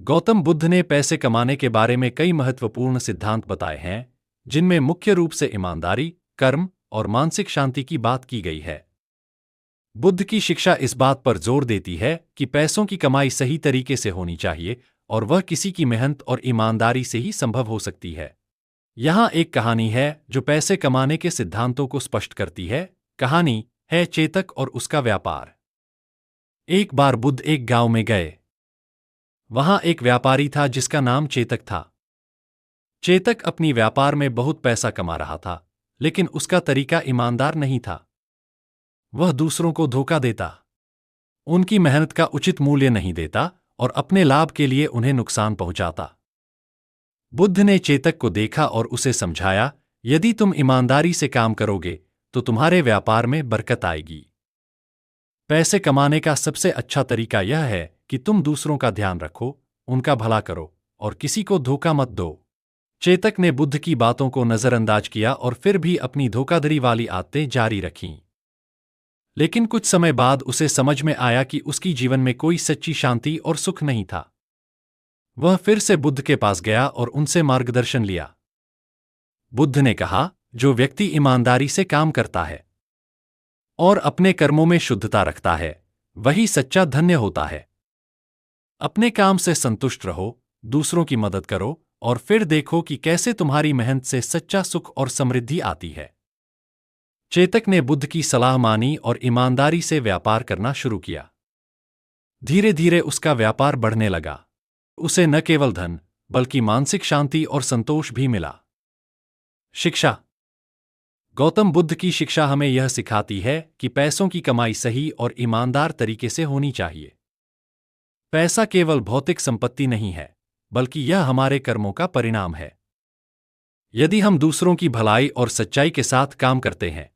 गौतम बुद्ध ने पैसे कमाने के बारे में कई महत्वपूर्ण सिद्धांत बताए हैं, जिनमें मुख्य रूप से ईमानदारी, कर्म और मानसिक शांति की बात की गई है। बुद्ध की शिक्षा इस बात पर जोर देती है कि पैसों की कमाई सही तरीके से होनी चाहिए और वह किसी की मेहनत और ईमानदारी से ही संभव हो सकती है। यहाँ एक कहानी है जो पैसे कमाने के सिद्धांतों को स्पष्ट करती है। कहानी है चेतक और उसका व्यापार। एक बार बुद्ध एक गांव में गए। वहां एक व्यापारी था जिसका नाम चेतक था। चेतक अपनी व्यापार में बहुत पैसा कमा रहा था, लेकिन उसका तरीका ईमानदार नहीं था। वह दूसरों को धोखा देता, उनकी मेहनत का उचित मूल्य नहीं देता और अपने लाभ के लिए उन्हें नुकसान पहुंचाता। बुद्ध ने चेतक को देखा और उसे समझाया, यदि तुम ईमानदारी से काम करोगे तो तुम्हारे व्यापार में बरकत आएगी। पैसे कमाने का सबसे अच्छा तरीका यह है कि तुम दूसरों का ध्यान रखो, उनका भला करो और किसी को धोखा मत दो। चेतक ने बुद्ध की बातों को नजरअंदाज किया और फिर भी अपनी धोखाधड़ी वाली आदतें जारी रखीं। लेकिन कुछ समय बाद उसे समझ में आया कि उसकी जीवन में कोई सच्ची शांति और सुख नहीं था। वह फिर से बुद्ध के पास गया और उनसे मार्गदर्शन लिया। बुद्ध ने कहा, जो व्यक्ति ईमानदारी से काम करता है और अपने कर्मों में शुद्धता रखता है, वही सच्चा धन्य होता है। अपने काम से संतुष्ट रहो, दूसरों की मदद करो और फिर देखो कि कैसे तुम्हारी मेहनत से सच्चा सुख और समृद्धि आती है। चेतक ने बुद्ध की सलाह मानी और ईमानदारी से व्यापार करना शुरू किया। धीरे धीरे उसका व्यापार बढ़ने लगा। उसे न केवल धन बल्कि मानसिक शांति और संतोष भी मिला। शिक्षा। गौतम बुद्ध की शिक्षा हमें यह सिखाती है कि पैसों की कमाई सही और ईमानदार तरीके से होनी चाहिए। पैसा केवल भौतिक संपत्ति नहीं है, बल्कि यह हमारे कर्मों का परिणाम है। यदि हम दूसरों की भलाई और सच्चाई के साथ काम करते हैं